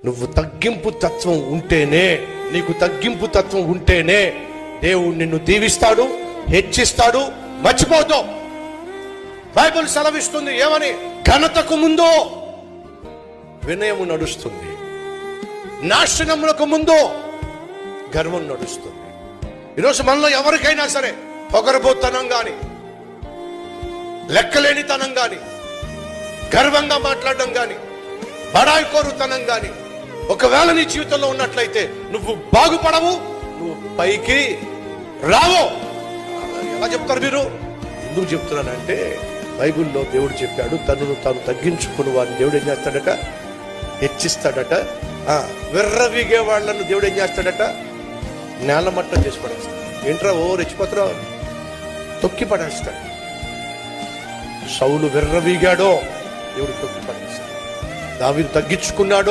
నువ్వు తగ్గింపు తత్వం ఉంటేనే, నీకు తగ్గింపు తత్వం ఉంటేనే దేవుడు నిన్ను దీవిస్తాడు, హెచ్చిస్తాడు. మర్చిపోతావు, బైబిల్ సెలవిస్తుంది ఏమని? ఘనతకు ముందు వినయము నడుస్తుంది, నాశనములకు ముందు గర్వం నడుస్తుంది. ఈరోజు మనలో ఎవరికైనా సరే పొగరబోతనం గాని, లెక్కలేనితనం గాని, గర్వంగా మాట్లాడడం గాని, బడాయికోరుతనం గాని ఒకవేళ నీ జీవితంలో ఉన్నట్లయితే నువ్వు బాగుపడవు, నువ్వు పైకి రావు. ఎలా చెప్తారు మీరు? ఎందుకు చెప్తున్నానంటే బైబిల్లో దేవుడు చెప్పాడు, తనను తాను తగ్గించుకుని వారిని దేవుడు ఏం చేస్తాడట? హెచ్చిస్తాడట. విర్రవీగే వాళ్ళను దేవుడు ఏం చేస్తాడట? నేలమట్టం చేసి పడేస్తాడు. ఏంట్రా ఓ రెచ్చిపోతున్నావు? తొక్కి పడేస్తాడు. సౌలు విర్రవీగాడో, దేవుడు తొక్కి పడేస్తాడు. దావీదు తగ్గించుకున్నాడో,